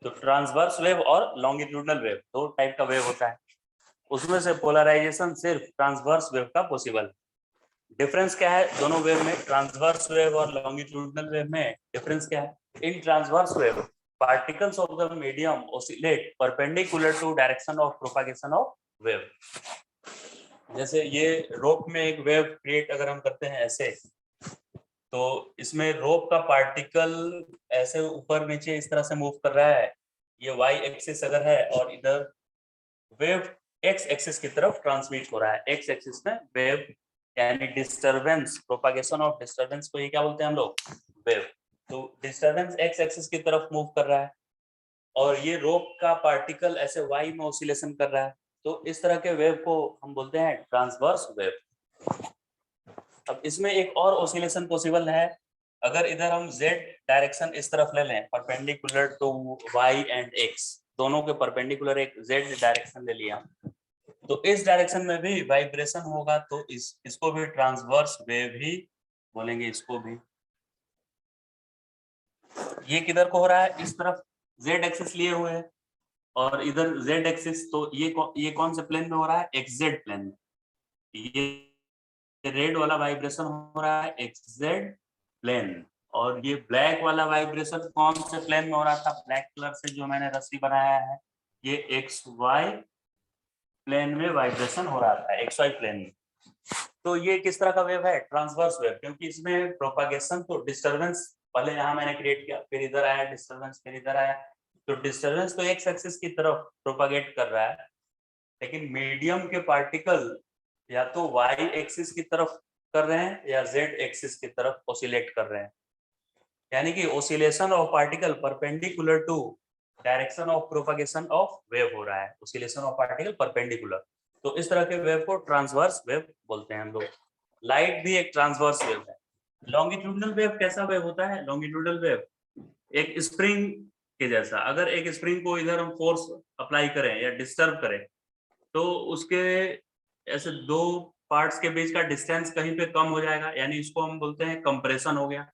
तो transverse wave और longitudinal wave दो टाइप का वेव होता है, उसमें से पोलराइजेशन सिर्फ ट्रांसवर्स वेव का पॉसिबल है। डिफरेंस क्या है दोनों वेव में, ट्रांसवर्स वेव और लॉन्गिट्यूडनल वेव में डिफरेंस क्या है? In transverse wave particles of the medium oscillate perpendicular to direction of propagation of wave। जैसे ये रोप में एक वेव क्रिएट अगर हम करते हैं ऐसे, तो इसमें रोप का पार्टिकल ऐसे ऊपर नीचे इस तरह से मूव कर रहा है, ये y एक्सिस अगर है और इधर वेव x एक्सिस की तरफ ट्रांसमिट हो रहा है। x एक्सिस में वेव यानी डिस्टरबेंस, प्रोपागेशन ऑफ डिस्टरबेंस को ये क्या बोलते हैं हम लोग? वेव। तो डिस्टरबेंस x एक्सिस की तरफ मूव कर रहा है और ये रोप का पार्टिकल ऐसे y में ऑसिलेशन कर रहा है, तो इस तरह के वेव को हम बोलते हैं ट्रांसवर्स वेव। अब इसमें एक और ऑसिलेशन पॉसिबल है, अगर इधर हम z डायरेक्शन इस तरफ ले लें, perpendicular to y and x, दोनों के परपेंडिकुलर एक z डायरेक्शन ले लिया, तो इस डायरेक्शन में भी वाइब्रेशन होगा, तो इसको भी ट्रांसवर्स वेव ही बोलेंगे। इसको भी, ये किधर को हो रहा है? इस तरफ z एक्सिस लिए हुए है और इधर z एक्सिस, तो ये कौन से प्लेन में हो रहा है? xz प्लेन में। ये रेड वाला वाइब्रेशन हो रहा है xz प्लेन, और ये ब्लैक वाला वाइब्रेशन कौन से प्लेन में हो रहा था? ब्लैक कलर से जो मैंने रस्सी बनाया है, ये xy प्लेन में वाइब्रेशन हो रहा था, xy प्लेन में। तो ये किस तरह का वेव है? ट्रांसवर्स वेव, क्योंकि इसमें प्रोपागेशन, तो डिस्टरबेंस पहले यहाँ मैंने क्रिएट किया, फिर इधर आया डिस्टरबेंस, फिर इधर आया, तो डिस्टरबेंस तो एक्स एक्सिस की तरफ प्रोपागेट कर रहा है, लेकिन मीडियम के पार्टिकल या तो वाई एक्सिस की तरफ कर रहे हैं या जेड एक्सिस की तरफ ऑसिलेट कर रहे हैं, यानी कि oscillation of particle perpendicular to direction of propagation of wave हो रहा है, ऑसिलेशन ऑफ पार्टिकल परपेंडिकुलर। तो इस तरह के वेव को ट्रांसवर्स वेव बोलते हैं हम लोग। लाइट भी एक ट्रांसवर्स वेव है। लॉन्गिट्यूडनल वेव कैसा वेव होता है? लॉन्गिट्यूडनल वेव एक स्प्रिंग के जैसा, अगर एक स्प्रिंग को इधर हम फोर्स अप्लाई करें या डिस्टर्ब करें, तो उसके ऐसे दो पार्ट्स के बीच का डिस्टेंस कहीं पे कम हो जाएगा, यानी इसको हम बोलते हैं कंप्रेशन हो गया,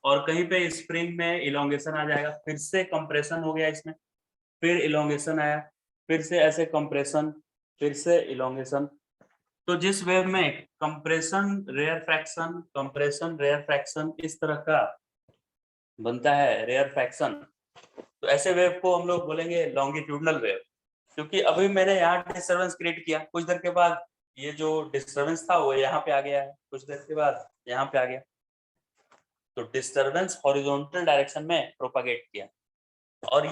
और कहीं पे स्प्रिंग में इलोंगेशन आ जाएगा, फिर से कंप्रेशन हो गया इसमें, फिर इलोंगेशन आया, फिर से ऐसे कंप्रेशन, फिर से इलोंगेशन। तो जिस वेव में कंप्रेशन रेयर फ्रैक्शन इस तरह का बनता है, रेयर फ्रैक्शन, तो ऐसे वेव को हम लोग बोलेंगे लॉन्गिट्यूडनल वेव। क्योंकि अभी मैंने यहाँ डिस्टर्बेंस क्रिएट किया, कुछ देर के बाद ये जो डिस्टर्बेंस था वो यहाँ पे आ गया है, कुछ देर के बाद यहाँ पे आ गया, तो डिस्टर्बेंस हॉरिजॉन्टल डायरेक्शन में प्रोपागेट किया। और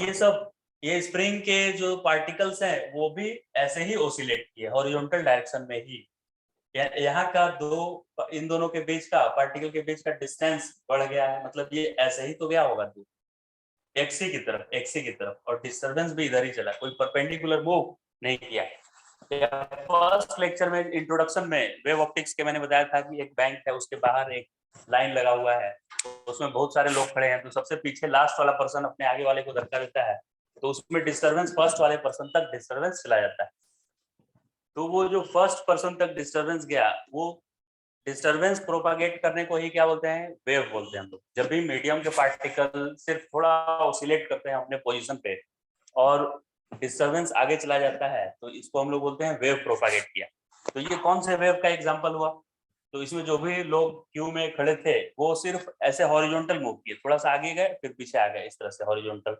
ये स्प्रिंग के जो पार्टिकल्स हैं वो भी ऐसे ही ऑसिलेट किए हॉरिजॉन्टल डायरेक्शन में ही। यहाँ का इन दोनों के बीच का, पार्टिकल के बीच का डिस्टेंस बढ़ गया है, मतलब ये ऐसे ही तो गया होगा दूर एक्सी की तरफ, और डिस्टर्बेंस भी इधर ही चला, कोई परपेंडिकुलर मूव नहीं किया। फर्स्ट लेक्चर में इंट्रोडक्शन में वेव ऑप्टिक्स के मैंने बताया था कि एक बैंक है, उसके बाहर एक लाइन लगा हुआ है, तो उसमें बहुत सारे लोग खड़े हैं, तो सबसे पीछे लास्ट वाला पर्सन अपने आगे वाले को धक्का देता है, तो उसमें डिस्टर्बेंस फर्स्ट वाले पर्सन तक डिस्टर्बेंस चला जाता है। तो वो जो फर्स्ट पर्सन तक डिस्टर्बेंस गया, वो डिस्टर्बेंस प्रोपागेट करने को ही क्या बोलते हैं? वेव बोलते हैं हम लोग। जब भी मीडियम के पार्टिकल सिर्फ थोड़ा ऑसिलेट करते हैं अपने पोजीशन पे और डिस्टर्बेंस आगे चला जाता है, तो इसको हम लोग बोलते हैं वेव प्रोपागेट किया। तो ये कौन से वेव का एग्जांपल हुआ? तो इसमें जो भी लोग क्यू में खड़े थे वो सिर्फ ऐसे हॉरिजॉन्टल मूव किए, थोड़ा सा आगे गए फिर पीछे आ गए, इस तरह से हॉरिजॉन्टल,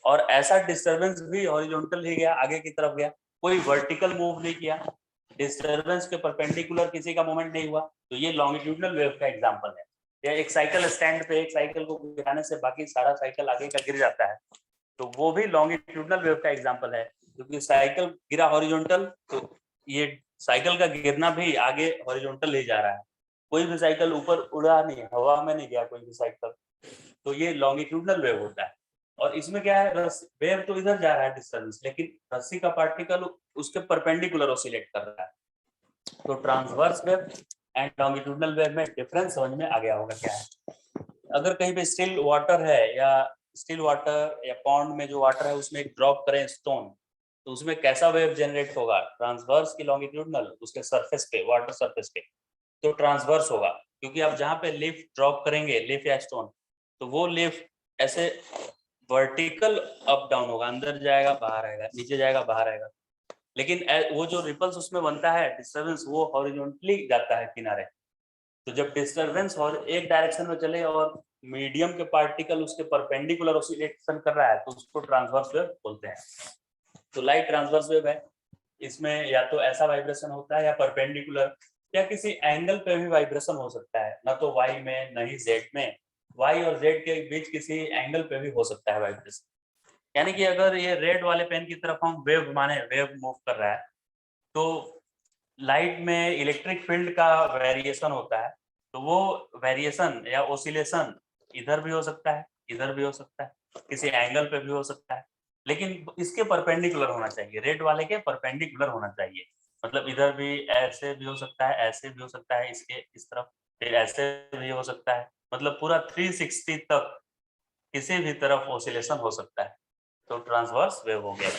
और ऐसा डिस्टर्बेंस भी हॉरिजॉन्टल ही गया, आगे की तरफ गया, कोई वर्टिकल मूव नहीं किया, डिस्टर्बेंस के परपेंडिकुलर किसी का मूवमेंट नहीं हुआ। तो ये लॉन्गिट्यूडनल वेव का एग्जांपल है। या एक साइकिल स्टैंड पे एक साइकिल को गिराने से बाकी सारा साइकिल आगे का गिर जाता है, तो वो भी लॉन्गिट्यूडनल वेव का एग्जांपल है, क्योंकि साइकिल गिरा हॉरिजॉन्टल, तो ये साइकिल का गिरना भी आगे हॉरिजॉन्टल ही जा रहा है, कोई भी साइकिल ऊपर उड़ा नहीं, हवा में नहीं गया कोई भी साइकिल, तो ये लॉन्गिट्यूडनल वेव होता है। और इसमें क्या है, वेव तो इधर जा रहा है डिस्टेंस, लेकिन रस्सी का पार्टिकल उसके परपेंडिकुलर ऑसिलेट कर रहा है। तो transverse wave and longitudinal wave में डिफरेंस समझ में आ गया होगा क्या है। अगर कहीं पे स्टिल वाटर है, या स्टिल वाटर या पॉन्ड में जो वाटर है उसमें एक ड्रॉप करें स्टोन, तो उसमें कैसा वेव जनरेट होगा? ट्रांसवर्स की लॉन्गिट्यूडनल, उसके सरफेस पे, वाटर सरफेस पे, तो ट्रांसवर्स होगा, क्योंकि आप जहाँ पे लीफ ड्रॉप करेंगे, लीफ या स्टोन, तो वो लीफ ऐसे वर्टिकल अप डाउन होगा, अंदर जाएगा बाहर आएगा, नीचे जाएगा बाहर आएगा, लेकिन वो जो रिपल्स उसमें बनता है डिस्टर्बेंस, वो हॉरिजॉन्टली जाता है किनारे। तो जब डिस्टर्बेंस और एक डायरेक्शन में चले और मीडियम के पार्टिकल उसके परपेंडिकुलर ऑसिलेशन कर रहा है तो उसको ट्रांसवर्स वेव बोलते हैं। तो लाइट ट्रांसवर्स वेव है, इसमें या तो ऐसा वाइब्रेशन होता है या परपेंडिकुलर या किसी एंगल पे भी वाइब्रेशन हो सकता है, ना तो वाई में न ही जेड में, वाई और जेड के बीच किसी एंगल पे भी हो सकता है वाइब्रेशन। यानी कि अगर ये रेड वाले पेन की तरफ हम वेव माने वेव मूव कर रहा है तो लाइट में इलेक्ट्रिक फील्ड का वेरिएशन होता है, तो वो वेरिएशन या ओसिलेशन इधर भी हो सकता है, इधर भी हो सकता है, किसी एंगल पे भी हो सकता है, लेकिन इसके परपेंडिकुलर होना चाहिए, रेड वाले के परपेंडिकुलर होना चाहिए। मतलब इधर भी ऐसे भी हो सकता है, ऐसे भी हो सकता है, इसके इस तरफ, फिर ऐसे भी हो सकता है, मतलब पूरा 360 तक किसी भी तरफ ओसिलेशन हो सकता है, तो ट्रांसवर्स वेव हो गया।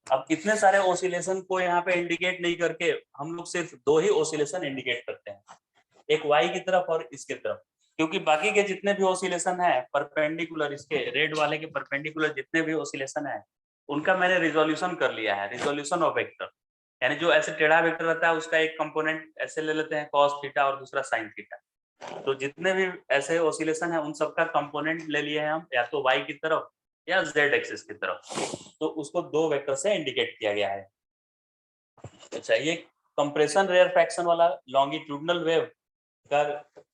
अब इतने सारे ओसिलेशन को यहाँ पे इंडिकेट नहीं करके हम लोग सिर्फ दो ही ओसिलेशन इंडिकेट करते हैं, एक वाई की तरफ और इसके तरफ, क्योंकि बाकी के जितने भी ओसिलेशन है परपेंडिकुलर, इसके रेड वाले के परपेंडिकुलर जितने भी ओसिलेशन है उनका मैंने रिजोल्यूशन कर लिया है, रिजोल्यूशन ऑफ वेक्टर, यानी जो ऐसे टेढ़ा वेक्टर रहता है उसका एक कंपोनेंट ऐसे ले लेते हैं cos थीटा और दूसरा sin थीटा, तो जितने भी ऐसे ओसिलेशन है उन सबका कंपोनेंट ले लिए हैं हम, या तो y की तरफ या z एक्सिस की तरफ, तो उसको दो वेक्टर से इंडिकेट किया गया है। अच्छा, ये कंप्रेशन रेयर फ्रैक्शन वाला लॉन्गिट्यूडनल वेव का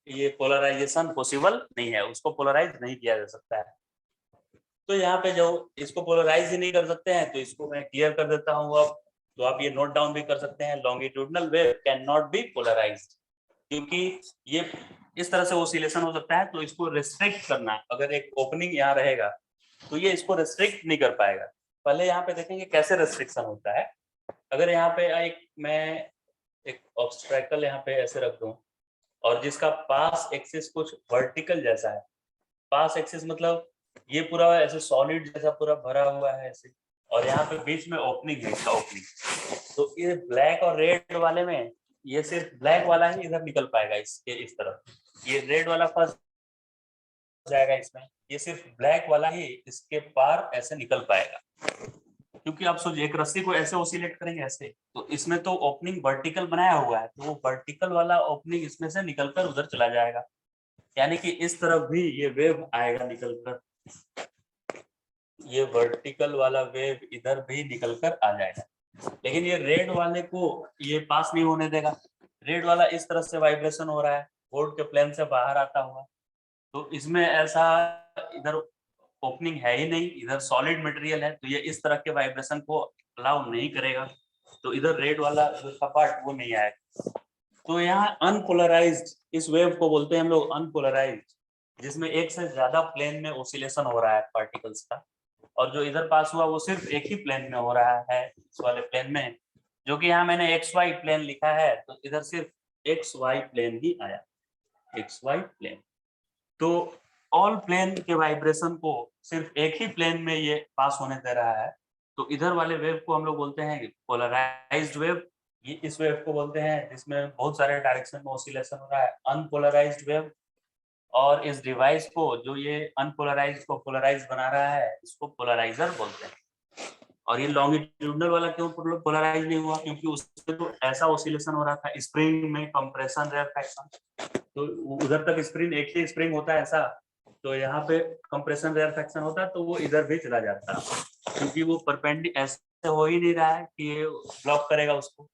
ये पोलराइजेशन पॉसिबल नहीं है, उसको पोलराइज नहीं किया जा सकता है। तो यहाँ पे जो इसको पोलराइज ही नहीं कर सकते हैं तो इसको मैं क्लियर कर देता हूँ अब, तो आप ये नोट डाउन भी कर सकते हैं, longitudinal wave can not be polarised, क्योंकि ये इस तरह से ओसिलेशन हो सकता है, तो इसको रिस्ट्रिक्ट करना, अगर एक ओपनिंग यहाँ रहेगा तो ये इसको रिस्ट्रिक्ट नहीं कर पाएगा। पहले यहाँ पे देखेंगे कैसे रिस्ट्रिक्शन होता है। अगर यहाँ पे मैं एक ऑब्स्ट्रैकल यहाँ पे ऐसे रख दूं और जिसका पास एक्सिस कुछ वर्टिकल जैसा है, पास एक्सिस मतलब ये पूरा ऐसे सॉलिड जैसा पूरा भरा हुआ है ऐसे, और यहाँ पे बीच में ओपनिंग है, इसका ओपनिंग, तो ये ब्लैक और रेड वाले में ये सिर्फ ब्लैक वाला ही इधर निकल पाएगा इसके इस तरफ, ये रेड वाला फंस जाएगा इसमें, ये सिर्फ ब्लैक वाला ही इसके पार ऐसे निकल पाएगा, क्योंकि आप सोचिए एक रस्सी को ऐसे ओसिलेट करेंगे ऐसे, तो इसमें तो ओपनिंग वर्टिकल बनाया हुआ है, तो वो वर्टिकल वाला ओपनिंग इसमें से निकलकर उधर चला जाएगा, यानी कि इस तरफ भी ये वेव आएगा निकलकर, ये वर्टिकल वाला वेव इधर भी निकलकर आ जाएगा, लेकिन ये रेड वाले को ये पास नहीं होने देगा। रेड वाला इस तरह से वाइब्रेशन हो रहा है, बोर्ड के प्लेन से बाहर आता हुआ, तो इसमें ऐसा इधर ओपनिंग है ही नहीं, इधर सॉलिड मटेरियल है, तो ये इस तरह के वाइब्रेशन को अलाउ नहीं करेगा, तो इधर रेड वाला जो पार्ट वो नहीं आएगा। तो यहाँ अनपोलराइज्ड इस वेव को बोलते हैं हम लोग अनपोलराइज्ड, जिसमें एक से ज्यादा प्लेन में ओसिलेशन हो रहा है पार्टिकल्स का, और जो इधर पास हुआ वो सिर्फ एक ही प्लेन में हो रहा है, इस वाले प्लेन में, जो कि यहाँ मैंने एक्स वाई प्लेन लिखा है, तो इधर सिर्फ एक्स वाई प्लेन ही आया, एक्स वाई प्लेन। तो ऑल प्लेन के वाइब्रेशन को सिर्फ एक ही प्लेन में ये पास होने दे रहा है, तो इधर वाले वेव को हम लोग बोलते हैं पोलराइज्ड वेव। ये इस वेव को बोलते हैं जिसमें बहुत सारे डायरेक्शन में ओसिलेशन हो रहा है अनपोलराइज्ड वेव, और इस डिवाइस को जो ये अनपोलराइज्ड को पोलराइज बना रहा है इसको पोलराइजर बोलते हैं। और ये लॉन्गिट्यूडनल वाला क्यों पोलराइज नहीं हुआ, क्योंकि उससे तो ऐसा ओसिलेशन हो रहा था स्प्रिंग में कंप्रेशन रेयरफैक्शन, तो उधर तक स्प्रिंग एक ही स्प्रिंग होता है ऐसा, तो यहाँ पे कंप्रेशन रेयरफैक्शन होता है तो वो इधर भी चला जाता है, क्योंकि वो परपेंडिकुलर ऐसे हो ही नहीं रहा है कि ये ब्लॉक करेगा उसको,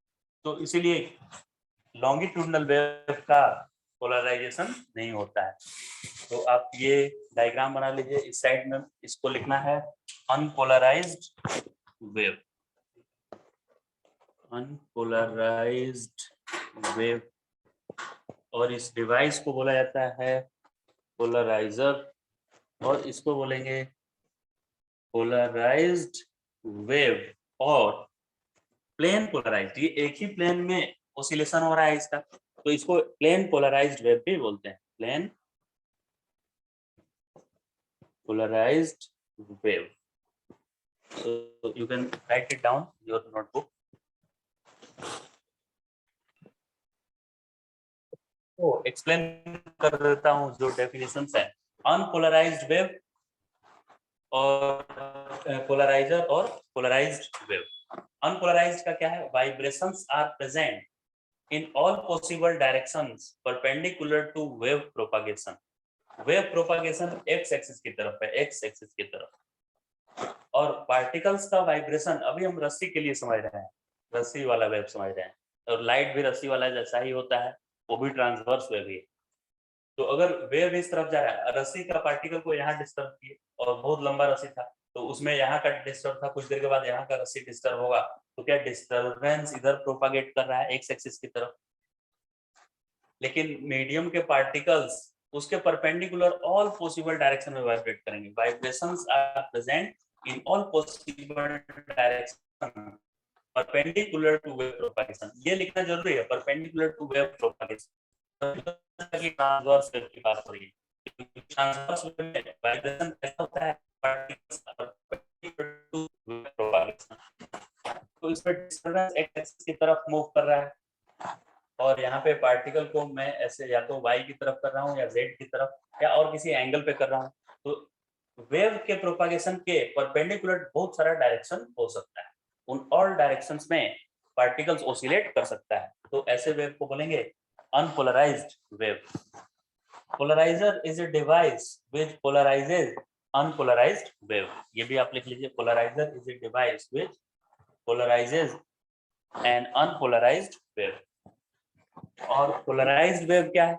तो इसीलिए लॉन्गिट्यूडनल वेव का पोलराइजेशन नहीं होता है। तो आप ये डायग्राम बना लीजिए, इस साइड में इसको लिखना है अनपोलराइज्ड वेव, अनपोलराइज्ड वेव, और इस डिवाइस को बोला जाता है पोलराइजर, और इसको बोलेंगे पोलराइज्ड वेव और प्लेन पोलराइज्ड, ये एक ही प्लेन में ओसिलेशन हो रहा है इसका, तो इसको प्लेन पोलराइज्ड वेव भी बोलते हैं, plane polarized wave. So you can write it down in your notebook. तो एक्सप्लेन कर देता हूँ जो डेफिनेशंस है। अनपोलराइज्ड वेव और पोलराइजर और पोलराइज्ड वेव। अनपोलराइज्ड का क्या है? Vibrations are present in all possible directions perpendicular to wave propagation. Wave propagation X axis की तरफ है, एक्स एक्सिस की तरफ। और पार्टिकल्स का वाइब्रेशन अभी हम रस्सी के लिए समझ रहे हैं, रस्सी वाला वेव समझ रहे हैं, और लाइट भी रस्सी वाला जैसा ही होता है, वो भी ट्रांसवर्स वेव ही है। तो अगर वेव इस तरफ जा रहा है, रस्सी का पार्टिकल को यहाँ डिस्टर्ब किए और बहुत लंबा रस्सी था, तो उसमें यहाँ का डिस्टर्ब था, कुछ देर के बाद यहाँ का रस्सी डिस्टर्ब होगा, तो क्या डिस्टर्बेंस इधर प्रोपागेट कर रहा है एक्स एक्सिस की तरफ। लेकिन मीडियम के पार्टिकल्स उसके परपेंडिकुलर ऑल पॉसिबल डायरेक्शन में वाइब्रेट करेंगे। Vibrations are present in all possible direction perpendicular to wave propagation. ये लिखना जरूरी है, परपेंडिकुलर टू वेव प्रोपागेशन की ट्रांसवर्स वेव की बात हो रही है। ट्रांसवर्स वेव में वाइब्रेशन कैसा होता है? Particles perpendicular to wave propagation. तो इसमें डिस्टर्बेंस एक्स एक्सिस की तरफ मूव कर रहा है, और यहाँ पे पार्टिकल को मैं ऐसे या तो y की तरफ कर रहा हूँ या z की तरफ या और किसी एंगल पे कर रहा हूँ। तो वेव के प्रोपागेशन के परपेंडिकुलर बहुत सारा डायरेक्शन हो सकता है, उन ऑल डायरेक्शंस में पार्टिकल्स ओसिलेट कर सकता है, तो ऐसे वेव को बोलेंगे unpolarized wave. Polarizer is a device which polarizes unpolarized wave. ये भी आप लिख लीजिए, polarizer is a device which polarizes an unpolarized wave. और पोलराइज्ड वेव क्या है?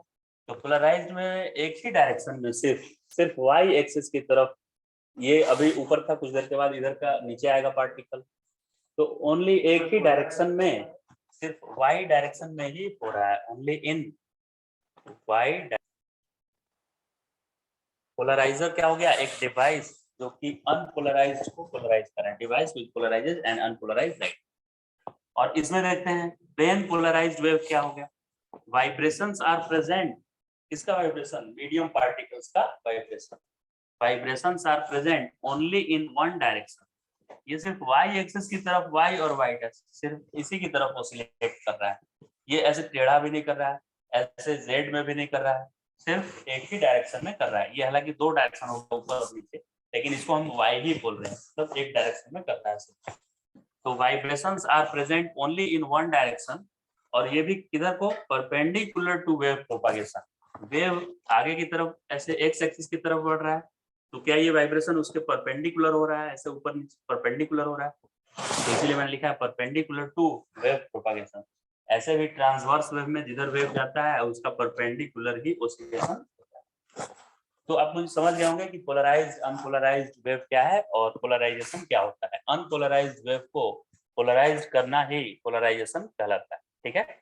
तो पोलराइज्ड में एक ही डायरेक्शन में सिर्फ वाई एक्सिस की तरफ, ये अभी ऊपर था, कुछ देर के बाद इधर का नीचे आएगा पार्टिकल, तो ओनली एक ही डायरेक्शन में, सिर्फ वाई डायरेक्शन में ही हो रहा है, ओनली इन वाई। पोलराइजर क्या हो गया? एक डिवाइस जो कि अनपोलराइज्ड को पोलराइज कर रहा है, device which polarizes and unpolarized light. और इसमें देखते हैं प्लेन पोलराइज्ड वेव क्या हो गया? Vibrations are present. किसका वाइब्रेशन? मीडियम पार्टिकल्स का vibration. Vibrations are present only in one direction. ये सिर्फ वाई एक्सिस की तरफ, वाई और वाई एक्सिस सिर्फ इसी की तरफ ऑसिलेट कर रहा है। ये ऐसे टेढ़ा भी नहीं कर रहा है, ऐसे जेड में भी नहीं कर रहा है, सिर्फ एक ही डायरेक्शन में कर रहा है। ये हालांकि दो डायरेक्शन होगा, ऊपर और नीचे, लेकिन इसको हम वाई ही बोल रहे हैं, मतलब एक डायरेक्शन में कर रहा है सिर्फ। तो vibrations are present only in one direction, और ये भी किधर को? Perpendicular to wave propagation. Wave आगे की तरफ ऐसे एक्स एक्सिस की तरफ बढ़ रहा है, तो क्या ये वाइब्रेशन उसके परपेंडिकुलर हो रहा है, ऐसे ऊपर नीचे परपेंडिकुलर हो रहा है, तो इसीलिए मैंने लिखा है परपेंडिकुलर टू वेव प्रोपागेशन। ऐसे भी ट्रांसवर्स वेव में जिधर वेव जाता है उसका परपेंडिकुलर ही ऑसिलेशन। तो आप मुझे समझ गए होंगे कि पोलराइज्ड अनपोलराइज्ड वेव क्या है और पोलराइजेशन क्या होता है। अनपोलराइज्ड वेव को पोलराइज्ड करना ही पोलराइजेशन कहलाता है। ठीक है।